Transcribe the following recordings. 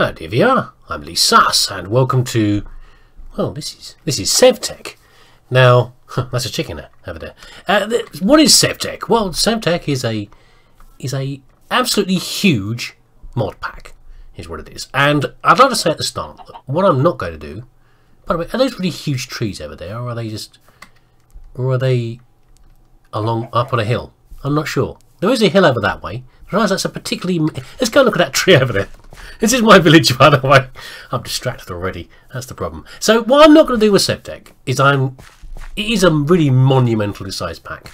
And here we are. I'm leesusss, and welcome to, well, this is Sevtech. Now, that's a chicken over there. What is Sevtech? Well, Sevtech is a absolutely huge mod pack, is what it is. And I'd like to say at the start, what I'm not going to do. By the way, are those really huge trees over there, or are they just, or are they along up on a hill? I'm not sure. There is a hill over that way. I realise that's a particularly... Let's go look at that tree over there. This is my village, by the way. I'm distracted already. That's the problem. So what I'm not going to do with Sevtech is it is a really monumentally sized pack.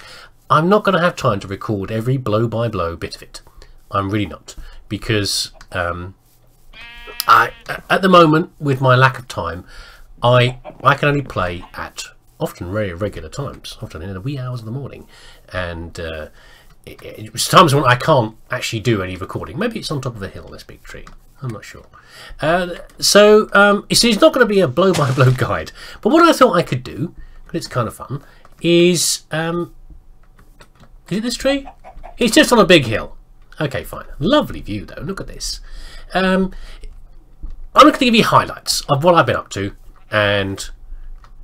I'm not going to have time to record every blow-by-blow bit of it. I'm really not. Because at the moment, with my lack of time, I can only play at often very irregular times, often in the wee hours of the morning. And... it's times when I can't actually do any recording. Maybe it's on top of a hill, this big tree. I'm not sure. So it's not going to be a blow-by-blow guide. But what I thought I could do, because it's kind of fun, is it this tree? It's just on a big hill. Okay, fine. Lovely view, though. Look at this. I'm going to give you highlights of what I've been up to, and...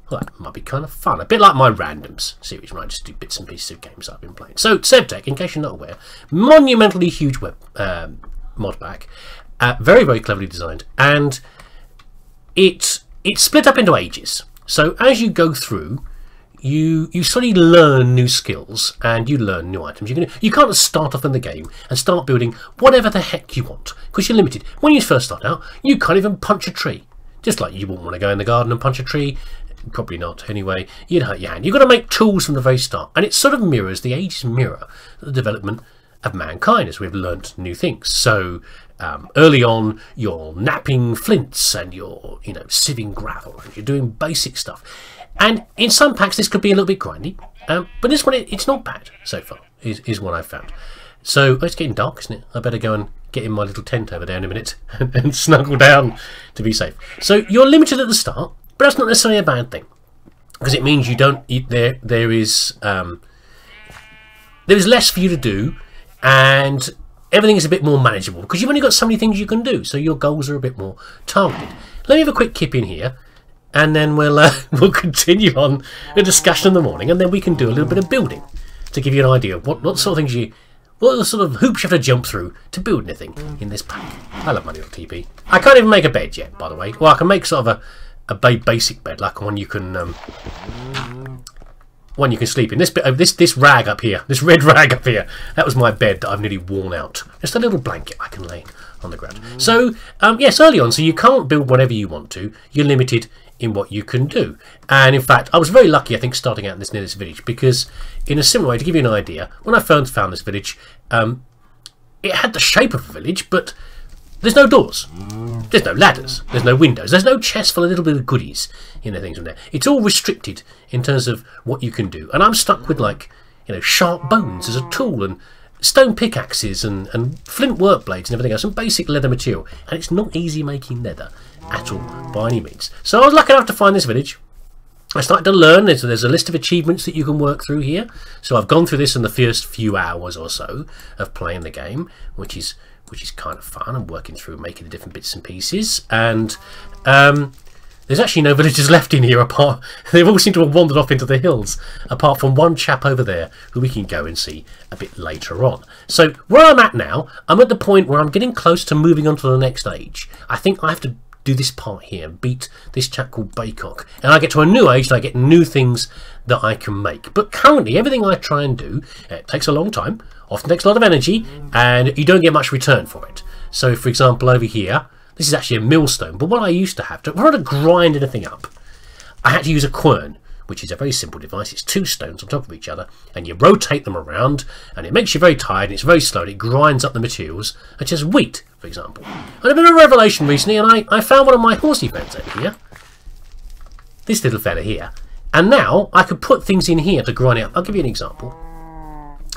well, that might be kind of fun. A bit like my randoms series, where I just do bits and pieces of games I've been playing. So, Sevtech, in case you're not aware, monumentally huge mod pack, very, very cleverly designed, and it's split up into ages. So, as you go through, you slowly learn new skills and you learn new items. You can't just start off in the game and start building whatever the heck you want, because you're limited. When you first start out, you can't even punch a tree. Just like you wouldn't want to go in the garden and punch a tree. Probably not, anyway. You'd hurt your hand. You've got to make tools from the very start. And it sort of mirrors, the ages mirror the development of mankind as we've learnt new things. So early on, you're napping flints and you're, sieving gravel and you're doing basic stuff. And in some packs, this could be a little bit grindy. But this one, it's not bad so far, is what I've found. So it's getting dark, isn't it? I better go and get in my little tent over there in a minute and snuggle down to be safe. So you're limited at the start. But that's not necessarily a bad thing, because it means you don't. There is less for you to do, and everything is a bit more manageable because you've only got so many things you can do. So your goals are a bit more targeted. Let me have a quick kip in here, and then we'll continue on a discussion in the morning, and then we can do a little bit of building to give you an idea of what sort of things what sort of hoops you have to jump through to build anything in this pack. I love my little TP. I can't even make a bed yet, by the way. Well, I can make sort of a basic bed, like one you can sleep in. This bit of this rag up here, this red rag up here, that was my bed that I've nearly worn out. Just a little blanket I can lay on the ground. So yes, early on, so you can't build whatever you want to. You're limited in what you can do. And in fact, I was very lucky, I think, starting out near this village, because in a similar way, to give you an idea, when I first found this village, it had the shape of a village, but there's no doors, there's no ladders, there's no windows, there's no chest full of little bit of goodies, things from there. It's all restricted in terms of what you can do. And I'm stuck with, like, sharp bones as a tool, and stone pickaxes, and flint work blades and everything else, and basic leather material. And it's not easy making leather at all, by any means. So I was lucky enough to find this village. I started to learn. There's a list of achievements that you can work through here. So I've gone through this in the first few hours or so of playing the game, which is kind of fun. I'm working through making the different bits and pieces, and there's actually no villagers left in here apart. They all seem to have wandered off into the hills, apart from one chap over there who we can go and see a bit later on. So where I'm at now, I'm at the point where I'm getting close to moving on to the next age. I think I have to do this part here, beat this chap called Baycock, and I get to a new age and I get new things that I can make. But currently, everything I try and do, it takes a long time, often takes a lot of energy, and you don't get much return for it. So, for example, over here, this is actually a millstone, but what I used to have to, in order to grind anything up, I had to use a quern, which is a very simple device. It's two stones on top of each other, and you rotate them around, and it makes you very tired, and it's very slow, and it grinds up the materials, such as wheat, for example. I had a bit of a revelation recently, and I found one of my horsey friends over here, this little fella here, and now I could put things in here to grind it up. I'll give you an example.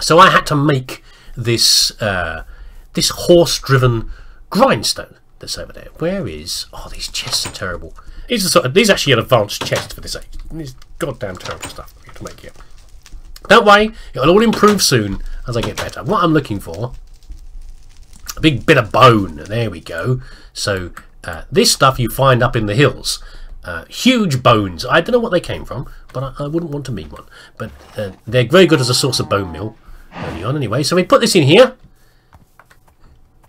So I had to make this this horse-driven grindstone that's over there. Where is... oh, these chests are terrible. These are actually an advanced chest for this age. These goddamn terrible stuff we have to make here. Don't worry, it'll all improve soon as I get better. What I'm looking for a big bit of bone. There we go. So this stuff you find up in the hills. Huge bones. I don't know what they came from, but I wouldn't want to meet one. But they're very good as a source of bone meal early on anyway. So we put this in here.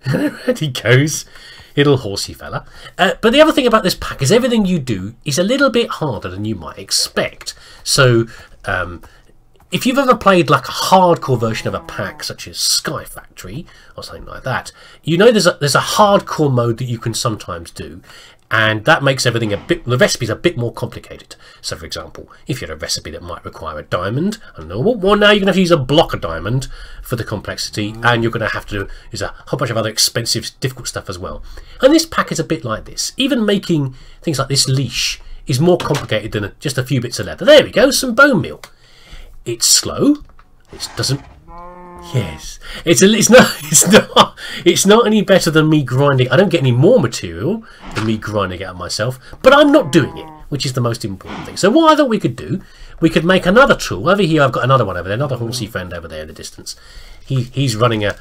There he goes. Little horsey fella. But the other thing about this pack is everything you do is a little bit harder than you might expect. So if you've ever played like a hardcore version of a pack such as Sky Factory or something like that, you know there's a hardcore mode that you can sometimes do, and that makes everything the recipe's a bit more complicated. So for example, if you had a recipe that might require a diamond, well now you're going to have to use a block of diamond for the complexity, and you're going to have to use a whole bunch of other expensive, difficult stuff as well. And this pack is a bit like this. Even making things like this leash is more complicated than just a few bits of leather. There we go, some bone meal. It's slow. It doesn't. Yes, it's not any better than me grinding. I don't get any more material than me grinding it out myself, but I'm not doing it, which is the most important thing. So what I thought we could do, we could make another tool. Over here, I've got another one over there, another horsey friend over there in the distance. He's running a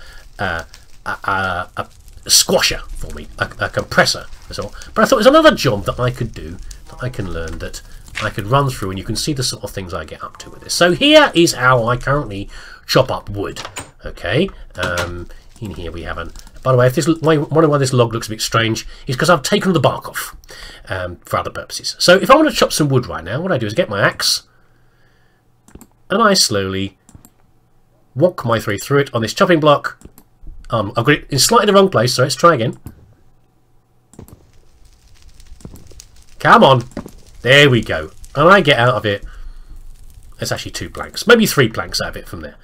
squasher for me, a compressor. That's all. But I thought there's another job that I could do, that I can learn, that I could run through, and you can see the sort of things I get up to with this. So here is how I currently chop up wood. Okay, in here we have by the way, if this wondering why this log looks a bit strange, is because I've taken the bark off for other purposes. So if I want to chop some wood right now, what I do is get my axe and I slowly walk my way through it on this chopping block. I've got it in slightly the wrong place, so let's try again. Come on, there we go, and I get out of it. There's actually 2 planks, maybe 3 planks out of it from there.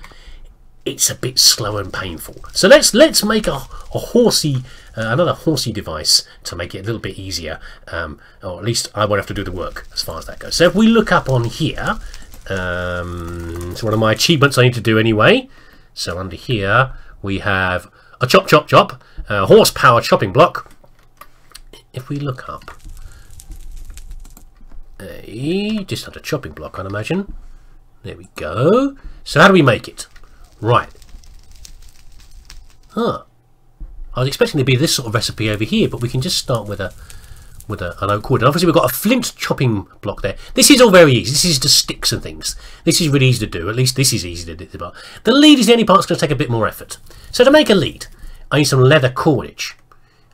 It's a bit slow and painful. So let's make a horsey, another horsey device to make it a little bit easier, or at least I won't have to do the work as far as that goes. So if we look up on here, it's one of my achievements I need to do anyway. So under here we have a chop, horsepower chopping block. If we look up, just under chopping block, I'd imagine. There we go. So how do we make it? Right. I was expecting to be this sort of recipe over here, but we can just start with an oak wood. And obviously we've got a flint chopping block there. This is all very easy. This is just sticks and things. This is really easy to do. At least this is easy to do. But the lead is the only part that's going to take a bit more effort. So to make a lead, I need some leather cordage.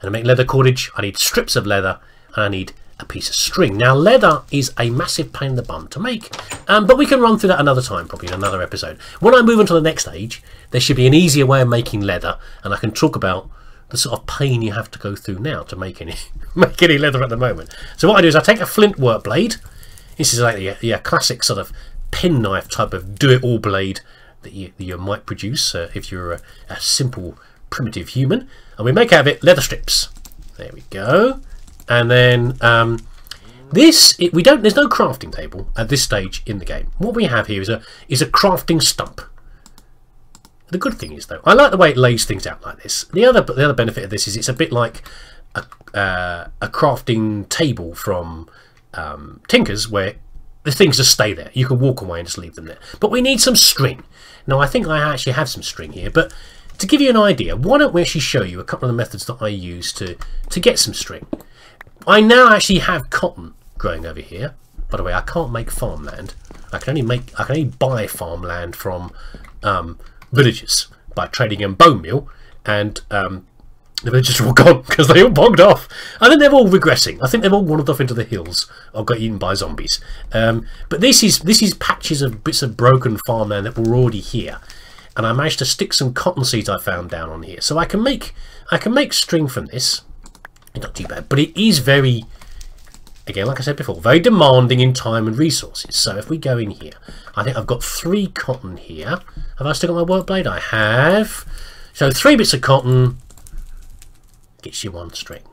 And to make leather cordage, I need strips of leather and I need a piece of string. Now leather is a massive pain in the bum to make, but we can run through that another time, probably in another episode. When I move on to the next stage, there should be an easier way of making leather, and I can talk about the sort of pain you have to go through now to make any leather at the moment. So what I do is I take a flint work blade. This is like the classic sort of penknife type of do-it-all blade that you might produce if you're a simple primitive human, and we make out of it leather strips. There we go. And then there's no crafting table at this stage in the game. What we have here is a crafting stump. The good thing is though, I like the way it lays things out like this. The other benefit of this is it's a bit like a crafting table from Tinkers, where the things just stay there. You can walk away and just leave them there. But we need some string. Now I think I actually have some string here, but to give you an idea, why don't we actually show you a couple of the methods that I use to get some string. I now actually have cotton growing over here. By the way, I can't make farmland. I can only buy farmland from villagers by trading in bone meal, and the villagers are all gone because they all bogged off. I think they're all regressing. I think they've all wandered off into the hills or got eaten by zombies. But this is patches of bits of broken farmland that were already here, and I managed to stick some cotton seeds I found down on here, so I can make string from this. Not too bad, but it is very, again, like I said before, very demanding in time and resources. So if we go in here, I think I've got 3 cotton here. Have I still got my work blade? I have. So 3 bits of cotton gets you 1 string.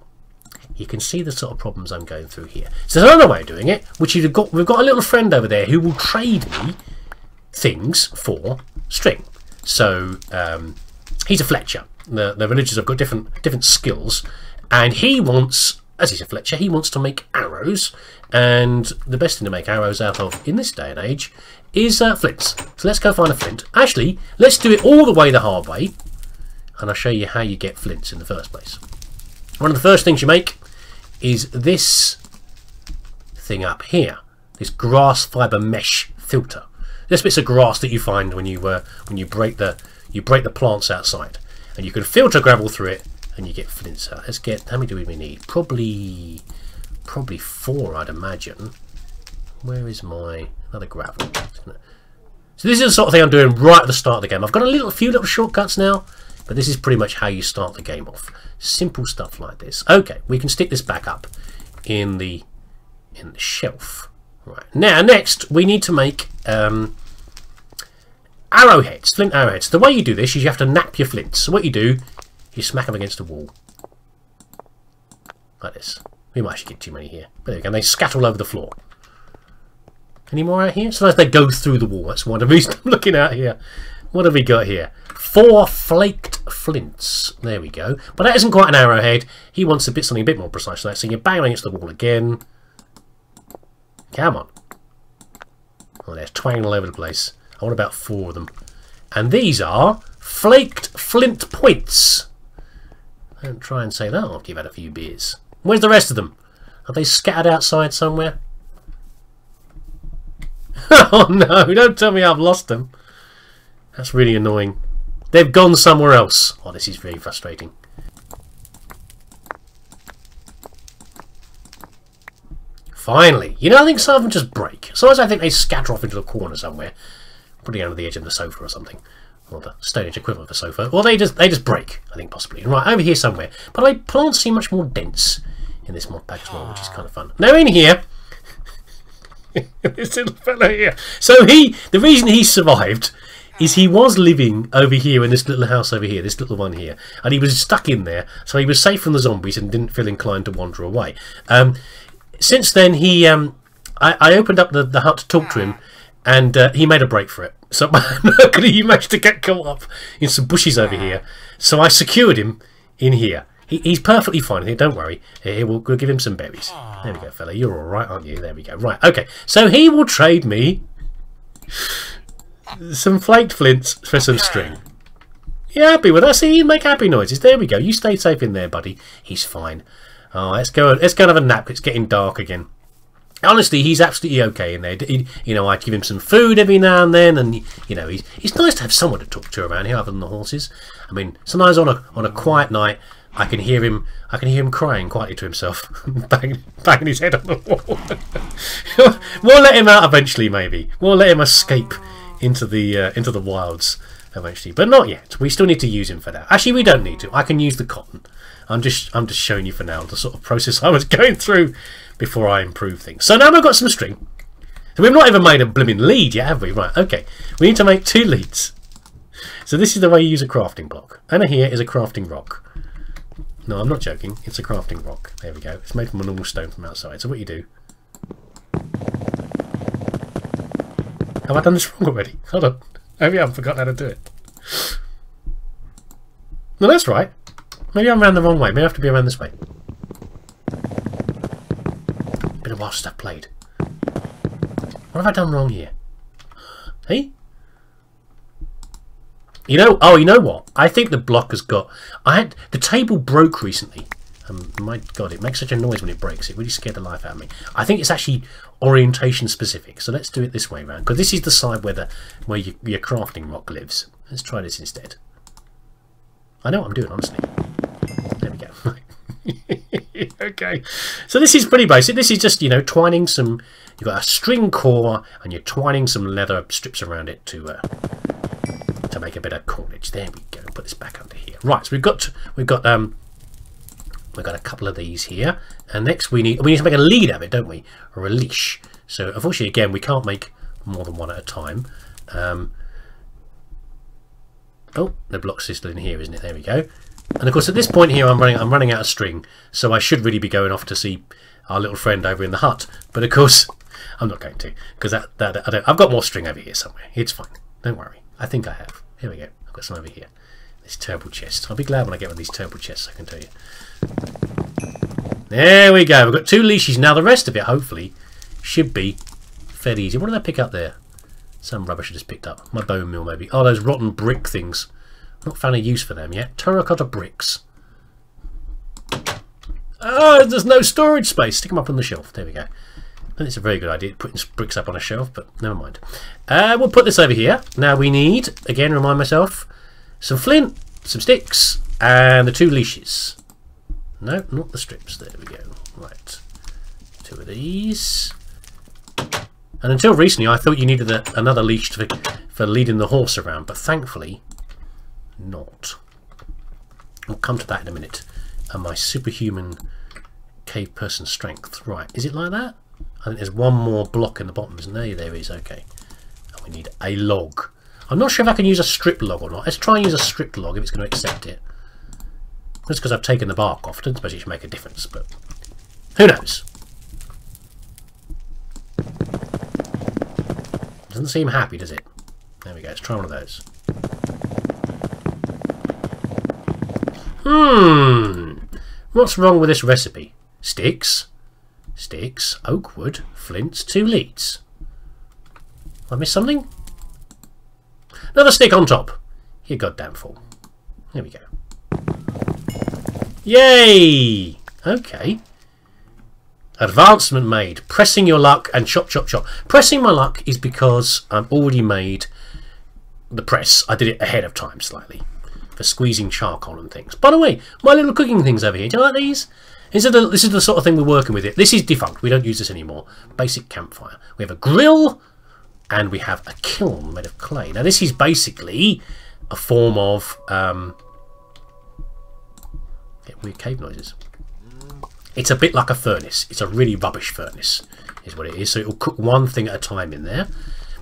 You can see the sort of problems I'm going through here. So there's another way of doing it, which we've got a little friend over there who will trade me things for string. So he's a Fletcher. The villagers have got different skills. And he wants, as he's a Fletcher, he wants to make arrows, and the best thing to make arrows out of in this day and age is flints. So let's go find a flint. Actually, let's do it all the way the hard way. and I'll show you how you get flints in the first place. One of the first things you make is this thing up here, this grass fibre mesh filter. This bit's of grass that you find when you break the plants outside, and you can filter gravel through it, and you get flints out. Let's get, how many do we need? Probably 4, I'd imagine. Where is my another gravel? So this is the sort of thing I'm doing right at the start of the game. I've got a few little shortcuts now, but this is pretty much how you start the game off. Simple stuff like this. Okay, we can stick this back up in the shelf. Right, now next we need to make arrowheads, flint arrowheads. The way you do this is you have to nap your flints. So what you do, you smack them against the wall like this. We might actually get too many here, but there we go. And they scatter all over the floor. Any more out here? Sometimes they go through the wall. That's one of the reasons I'm looking out here. What have we got here? 4 flaked flints. There we go. But that isn't quite an arrowhead. He wants something a bit more precise than that. So you bang against the wall again. Come on. Oh, they're twanging all over the place. I want about 4 of them. And these are flaked flint points. Don't try and say that after you've had a few beers. Where's the rest of them? Are they scattered outside somewhere? Oh no, don't tell me I've lost them. That's really annoying. They've gone somewhere else. Oh, this is very frustrating. Finally. You know, I think some of them just break. Sometimes I think they scatter off into a corner somewhere. Putting under the edge of the sofa or something. Or the Stone Age equivalent of a sofa. Or they just break, I think, possibly. Right, over here somewhere. By the way, plants seem much more dense in this mod pack as well, which is kind of fun. Now in here... this little fellow here. So the reason he survived is he was living over here in this little house over here, this little one here, and he was stuck in there, so he was safe from the zombies and didn't feel inclined to wander away. Since then, I opened up the hut to talk to him, and he made a break for it. So luckily, he managed to get caught up in some bushes over here. So I secured him in here. He's perfectly fine here, don't worry. Here, we'll give him some berries. There we go, fella. You're all right, aren't you? There we go. Right, okay. So he will trade me some flaked flints for some string. You happy with us? See, you make happy noises. There we go. You stay safe in there, buddy. He's fine. Oh, let's go and have a nap. It's getting dark again. Honestly, he's absolutely okay in there. You know, I give him some food every now and then, and you know, he's nice to have someone to talk to around here other than the horses. I mean, sometimes on a quiet night, I can hear him crying quietly to himself, banging his head on the wall. We'll let him out eventually, maybe. We'll let him escape into the wilds eventually, but not yet. We still need to use him for that. Actually, we don't need to. I can use the cotton. I'm just showing you for now the sort of process I was going through before I improve things. So now we've got some string. So we've not even made a blooming lead yet, have we? Right, okay. We need to make 2 leads. So this is the way you use a crafting block. And here is a crafting rock. No, I'm not joking. It's a crafting rock. There we go. It's made from a normal stone from outside. So what you do... Have I done this wrong already? Hold on. Maybe I've forgotten how to do it. No, that's right. Maybe I'm around the wrong way. Maybe I have to be around this way. Been a while since I've played. What have I done wrong here? Hey? You know, oh, you know what? I think the block has got... the table broke recently. My God, it makes such a noise when it breaks. It really scared the life out of me. I think it's actually orientation specific. So let's do it this way around. Because this is the side where your crafting rock lives. Let's try this instead. I know what I'm doing, honestly. There we go. Okay. So this is pretty basic. This is just, you know, twining some... You've got a string core and you're twining some leather strips around it to make a bit of cordage. There we go. Put this back under here. Right, so we've got a couple of these here, and next we need to make a lead out of it, don't we, or a leash. So unfortunately, again, we can't make more than one at a time. Oh, the block's still in here, isn't it? There we go. And of course, at this point here, I'm running out of string, so I should really be going off to see our little friend over in the hut. But of course, I'm not going to, because I've got more string over here somewhere. It's fine. Don't worry. I think I have. Here we go. I've got some over here. This turbo chest. I'll be glad when I get one of these turbo chests, I can tell you. There we go. We've got 2 leashes. Now the rest of it, hopefully, should be fairly easy. What did I pick up there? Some rubbish I just picked up. My bone meal, maybe. Oh, those rotten brick things. Not found a use for them yet. Terracotta bricks. Oh, there's no storage space. Stick them up on the shelf. There we go. I think it's a very good idea, putting bricks up on a shelf, but never mind. We'll put this over here. Now we need, again, remind myself, some flint, some sticks, and the 2 leashes. No, not the strips. There we go. Right. 2 of these. And until recently, I thought you needed another leash for leading the horse around, but thankfully, not. I'll come to that in a minute. And my superhuman cave person strength. Right, is it like that? I think there's one more block in the bottom, isn't there? There is, okay. And we need a log. I'm not sure if I can use a strip log or not. Let's try and use a stripped log if it's going to accept it. Just because I've taken the bark off, I don't suppose it should make a difference, but who knows? Doesn't seem happy, does it? There we go, let's try one of those. What's wrong with this recipe? Sticks, oak wood, flints, 2 leads. Have I missed something? Another stick on top. You goddamn fool. There we go. Yay! Okay. Advancement made. Pressing your luck and chop, chop, chop. Pressing my luck is because I've already made the press. I did it ahead of time slightly for squeezing charcoal and things. By the way, my little cooking things over here. Do you like these? This is the sort of thing we're working with. This is defunct. We don't use this anymore. Basic campfire. We have a grill and we have a kiln made of clay. Now this is basically a form of get weird cave noises. It's a bit like a furnace. It's a really rubbish furnace is what it is. So it will cook one thing at a time in there.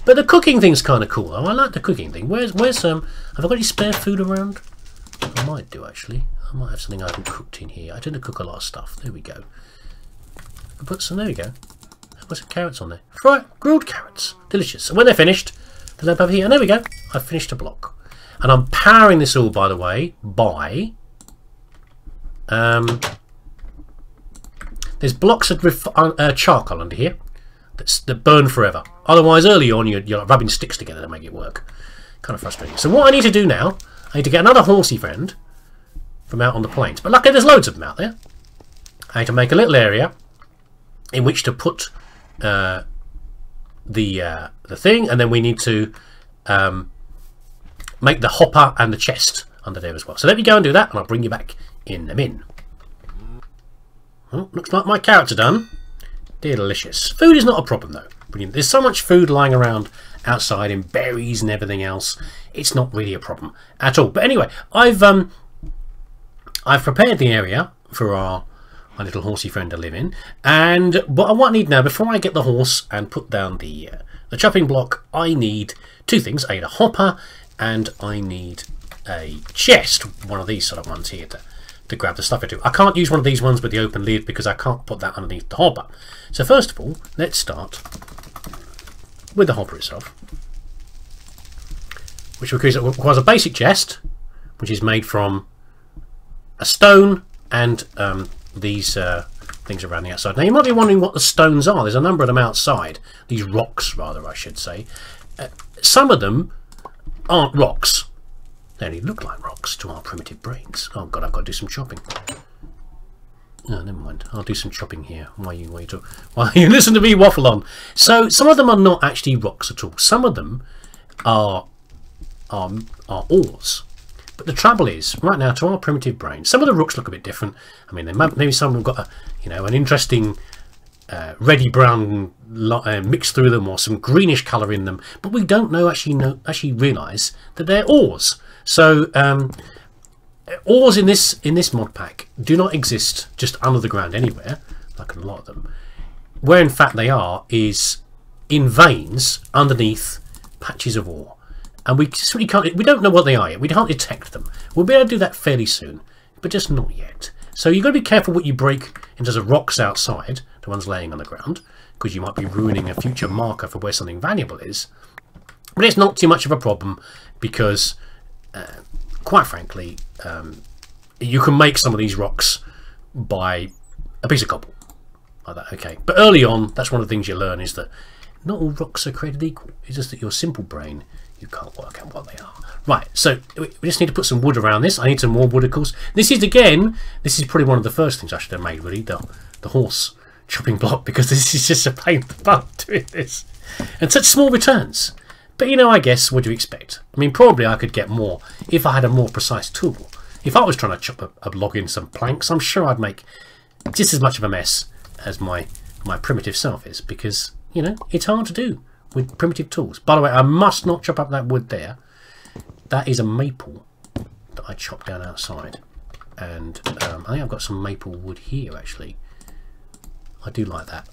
But the cooking thing's kind of cool though. I like the cooking thing. Where's have I got any spare food around? I might do actually. I might have something I haven't cooked in here. I tend to cook a lot of stuff. There we go. I put some, there we go. Put some carrots on there. Right, grilled carrots. Delicious. And when they're finished, the lamp over here. And there we go. I've finished a block. And I'm powering this all, by the way, by there's blocks of charcoal under here that burn forever. Otherwise, early on, you're like rubbing sticks together to make it work. Kind of frustrating. So what I need to do now, I need to get another horsey friend from out on the plains. But luckily, there's loads of them out there. I need to make a little area in which to put the thing, and then we need to make the hopper and the chest under there as well. So let me go and do that, and I'll bring you back in a min. Oh, looks like my carrots are done. Delicious. Food is not a problem though. Brilliant. There's so much food lying around outside in berries and everything else. It's not really a problem at all. But anyway, I've prepared the area for our little horsey friend to live in. And what I need now, before I get the horse and put down the chopping block, I need 2 things. I need a hopper and I need a chest. One of these sort of ones here to grab the stuff into. I can't use one of these ones with the open lid because I can't put that underneath the hopper. So first of all, let's start with the hopper itself, which requires a basic chest, which is made from a stone and these things around the outside. Now you might be wondering what the stones are. There's a number of them outside. These rocks, rather, I should say. Some of them aren't rocks. They only look like rocks to our primitive brains. Oh god, I've got to do some chopping. No, never mind. I'll do some chopping here while you listen to me waffle on. So some of them are not actually rocks at all. Some of them are ores. But the trouble is, right now, to our primitive brain, some of the rocks look a bit different. I mean, maybe some have got an interesting reddy brown mix through them, or some greenish colour in them. But we don't actually realise that they're ores. So ores in this mod pack do not exist just under the ground anywhere, like a lot of them. Where in fact they are is in veins underneath patches of ore. And we simply can't. We don't know what they are yet. We can't detect them. We'll be able to do that fairly soon, but just not yet. So you've got to be careful what you break in terms of rocks outside, the ones laying on the ground, because you might be ruining a future marker for where something valuable is. But it's not too much of a problem because, quite frankly, you can make some of these rocks by a piece of cobble, like that. Okay, but early on, that's one of the things you learn is that not all rocks are created equal. It's just that your simple brain You can't work out what they are. Right, so we just need to put some wood around this. I need some more wood, of course. This is probably one of the first things I should have made, really, the horse chopping block, because this is just a pain in the butt doing this. And such small returns. But, you know, I guess, what do you expect? I mean, probably I could get more if I had a more precise tool. If I was trying to chop a log in some planks, I'm sure I'd make just as much of a mess as my primitive self is, because, you know, it's hard to do with primitive tools. By the way, I must not chop up that wood there. That is a maple that I chopped down outside. And I think I've got some maple wood here, actually. I do like that.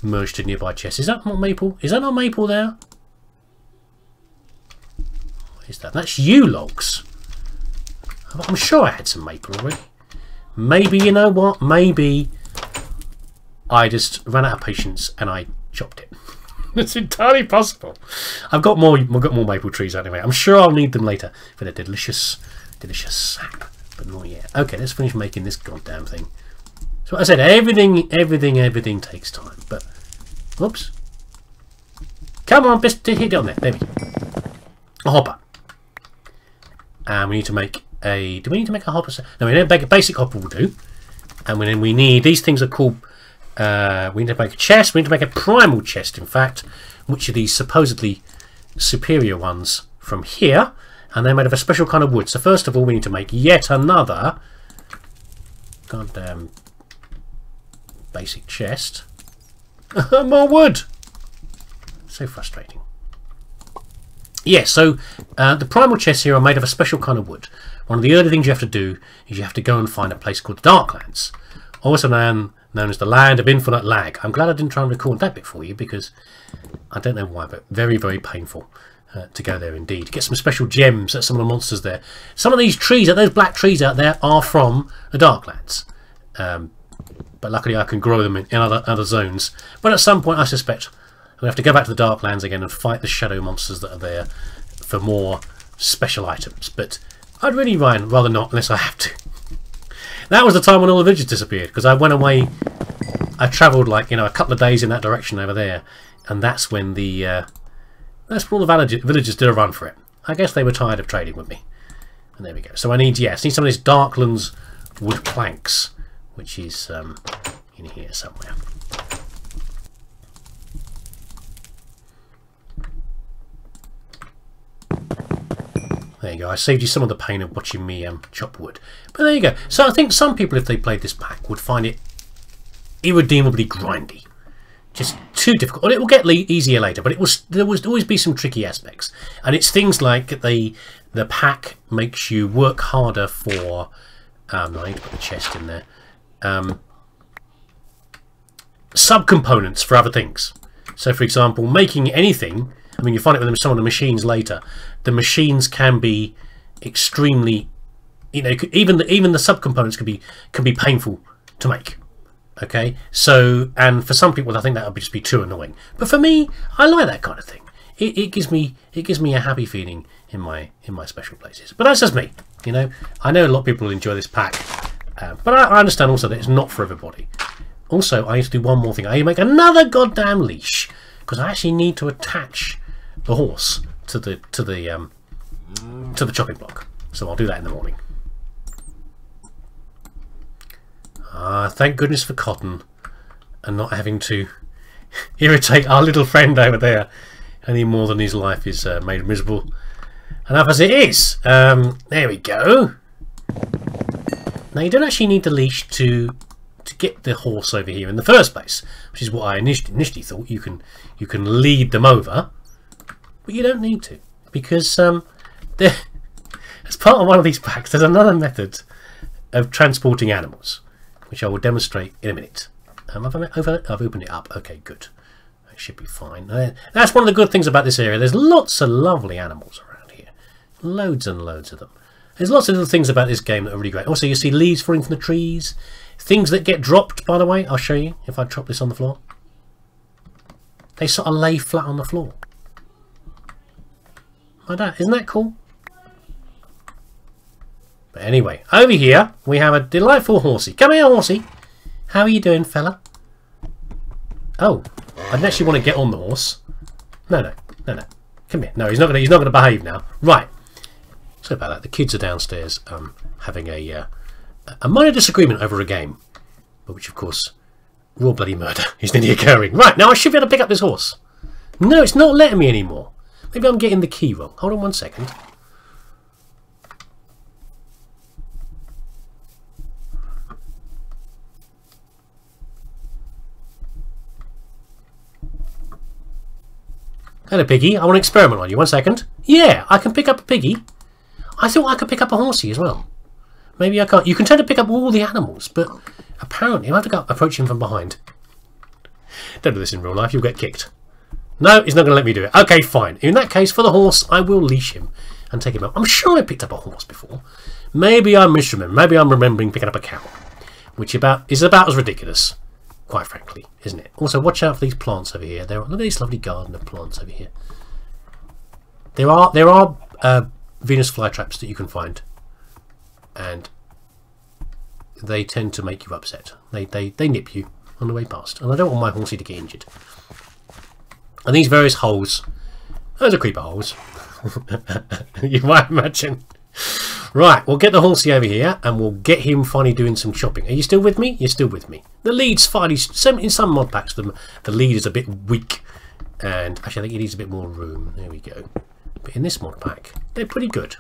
Merged to nearby chest. Is that not maple? Is that not maple there? What is that? That's yew logs. I'm sure I had some maple already. Maybe, you know what? Maybe I just ran out of patience and I chopped it. It's entirely possible. I've got more maple trees anyway. I'm sure I'll need them later for the delicious sap, but not yet. Okay, let's finish making this goddamn thing. So, as I said, everything takes time. But, whoops. Come on, just hit it on there. There we go. A hopper. And we need to make a... Do we need to make a hopper? No, we need to make a basic hopper will do. And then we need... These things are called... we need to make a chest. We need to make a primal chest, in fact, which are these supposedly superior ones from here. And they're made of a special kind of wood. So, first of all, we need to make yet another... Goddamn... basic chest. More wood! So frustrating. Yeah, so the primal chests here are made of a special kind of wood. One of the early things you have to do is you have to go and find a place called the Darklands, also known as the Land of Infinite Lag. I'm glad I didn't try and record that bit for you, because I don't know why, but very, very painful to go there indeed. Get some special gems at some of the monsters there. Some of these trees, those black trees out there, are from the Darklands. But luckily I can grow them in other zones. But at some point I suspect I'll have to go back to the Darklands again and fight the shadow monsters that are there for more special items. But I'd really rather not, unless I have to. That was the time when all the villagers disappeared, because I went away. I travelled, like, you know, a couple of days in that direction over there, and that's when all the villagers did a run for it. I guess they were tired of trading with me. And there we go. So I need some of these Darklands wood planks, which is in here somewhere. There you go. I saved you some of the pain of watching me chop wood. But there you go. So I think some people, if they played this pack, would find it irredeemably grindy. Just too difficult. Well, it will get easier later, but there will always be some tricky aspects. And it's things like the pack makes you work harder for... no, I need to put the chest in there. Subcomponents for other things. So, for example, making anything... I mean, you find it with some of the machines later. The machines can be extremely, you know, even the subcomponents can be painful to make. Okay, so, and for some people, I think that would just be too annoying. But for me, I like that kind of thing. It gives me a happy feeling in my special places. But that's just me. You know, I know a lot of people will enjoy this pack, but I understand also that it's not for everybody. Also, I need to do one more thing. I need to make another goddamn leash, because I actually need to attach the horse to the chopping block. So I'll do that in the morning. Thank goodness for cotton and not having to irritate our little friend over there any more than his life is made miserable enough as it is. There we go. Now you don't actually need the leash to get the horse over here in the first place, which is what I initially thought. You can lead them over, but you don't need to, because as part of one of these packs there's another method of transporting animals, which I will demonstrate in a minute. I've opened it up. Okay, good. It should be fine. That's one of the good things about this area. There's lots of lovely animals around here. Loads and loads of them. There's lots of little things about this game that are really great. Also, you see leaves falling from the trees. Things that get dropped, by the way. I'll show you if I drop this on the floor. They sort of lay flat on the floor. Like that. Isn't that cool? But anyway, over here we have a delightful horsey. Come here, horsey. How are you doing, fella? Oh, I didn't actually want to get on the horse. No. Come here. No, he's not gonna behave now. Right. So about that. The kids are downstairs having a minor disagreement over a game, but which of course, raw bloody murder is nearly occurring. Right, now I should be able to pick up this horse. No, it's not letting me anymore. Maybe I'm getting the key wrong. Hold on 1 second. Hello, piggy. I want to experiment on you. 1 second. Yeah, I can pick up a piggy. I thought I could pick up a horsey as well. Maybe I can't. You can tend to pick up all the animals, but apparently I have to go approach him from behind. Don't do this in real life. You'll get kicked. No, he's not going to let me do it. Okay, fine. In that case, for the horse, I will leash him and take him up. I'm sure I picked up a horse before. Maybe I'm misremembering. Maybe I'm remembering picking up a cow, which is about as ridiculous, quite frankly, isn't it? Also, watch out for these plants over here. Look at this lovely garden of plants over here. There are Venus flytraps that you can find, and they tend to make you upset. They nip you on the way past, and I don't want my horsey to get injured. And these various holes, those are creeper holes. You might imagine. Right, we'll get the horsey over here, and we'll get him finally doing some chopping. Are you still with me? You're still with me. The lead's finally, in some mod packs, the lead is a bit weak, and actually I think it needs a bit more room. There we go. But in this mod pack, they're pretty good.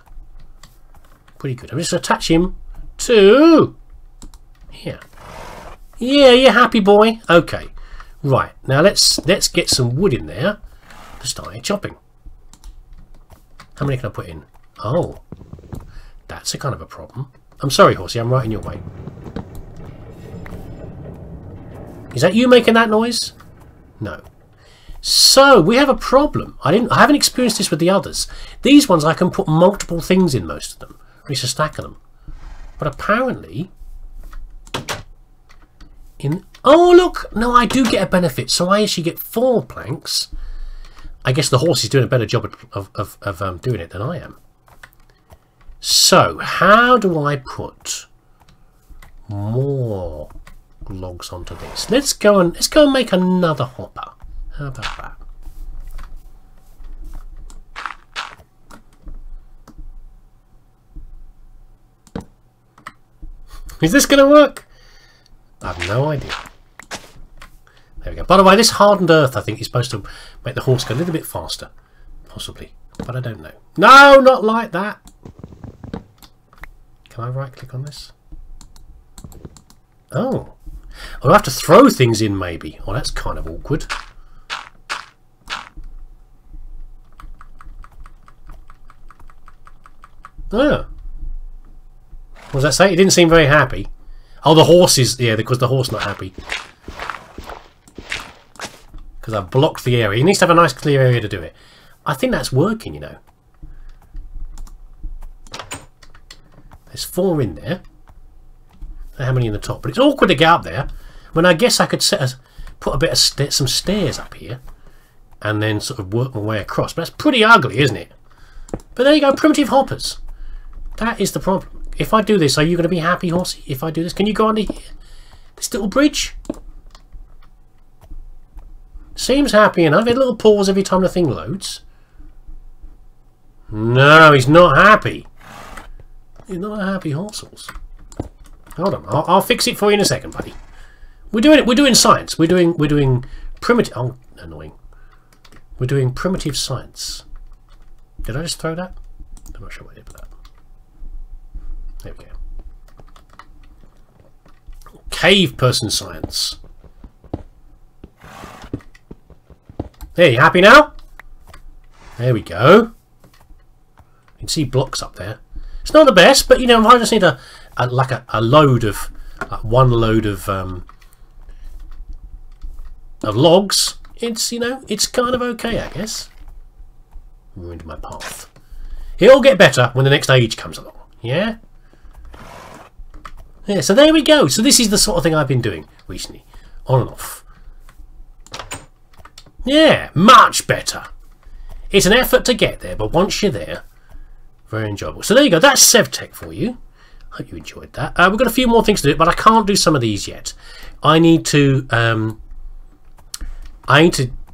Pretty good. I'm just going to attach him to here. Yeah, you happy boy? Okay. Right, now let's get some wood in there to start chopping. How many can I put in? Oh, that's a kind of a problem. I'm sorry, horsey, I'm right in your way. Is that you making that noise? No. So we have a problem. I haven't experienced this with the others. These ones I can put multiple things in, most of them, or at least a stack of them. But apparently, oh look, no, I do get a benefit. So I actually get 4 planks. I guess the horse is doing a better job of doing it than I am. So how do I put more logs onto this? Let's go and make another hopper. How about that? Is this going to work? I have no idea. There we go. By the way, this hardened earth, I think, is supposed to make the horse go a little bit faster. Possibly. But I don't know. No, not like that. Can I right click on this? Oh. I'll have to throw things in, maybe. Oh, that's kind of awkward. Oh. What does that say? It didn't seem very happy. Oh, the horse is... Yeah, because the horse not happy. Because I've blocked the area. He needs to have a nice clear area to do it. I think that's working, you know. There's 4 in there. How many in the top? But it's awkward to get up there. When I guess I could put a bit of some stairs up here. And then sort of work my way across. But that's pretty ugly, isn't it? But there you go. Primitive hoppers. That is the problem. If I do this, are you going to be happy, horsey? If I do this, can you go under here? This little bridge? Seems happy enough. A little pause every time the thing loads. No, he's not happy. He's not a happy horse. Hold on, I'll fix it for you in a second, buddy. We're doing science. We're doing primitive. Oh, annoying. We're doing primitive science. Did I just throw that? I'm not sure what I did with that. There we go. Cave person science. There, you happy now? There we go. You can see blocks up there. It's not the best, but you know, I just need a load of one load of logs. It's, you know, it's kind of okay, I guess. Ruined my path. It'll get better when the next age comes along. Yeah. Yeah. So there we go. So this is the sort of thing I've been doing recently, on and off. Yeah, much better. It's an effort to get there, but once you're there, very enjoyable. So there you go. That's Sevtech for you. Hope you enjoyed that. We've got a few more things to do, but I can't do some of these yet. I need to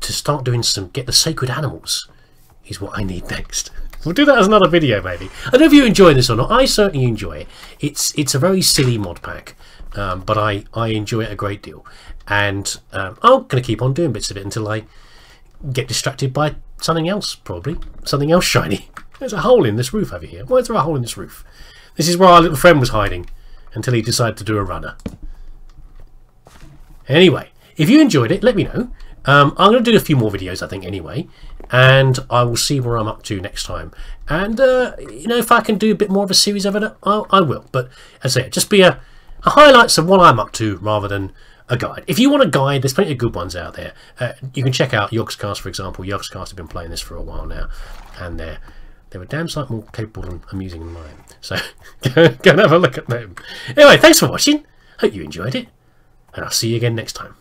start doing get the sacred animals is what I need next. We'll do that as another video, maybe. I don't know if you enjoy this or not. I certainly enjoy it. It's a very silly mod pack, but I enjoy it a great deal. And I'm going to keep on doing bits of it until I get distracted by something else, probably. Something else shiny. There's a hole in this roof over here. Why is there a hole in this roof? This is where our little friend was hiding until he decided to do a runner. Anyway, if you enjoyed it, let me know. I'm going to do a few more videos, I think, anyway. And I will see where I'm up to next time. And, you know, if I can do a bit more of a series of it, I will. But, as I say, just be a highlights of what I'm up to rather than a guide. If you want a guide, there's plenty of good ones out there. You can check out Yogscast, for example. Yogscast have been playing this for a while now. And they're a damn sight more capable and amusing than mine. So, go and have a look at them. Anyway, thanks for watching. Hope you enjoyed it. And I'll see you again next time.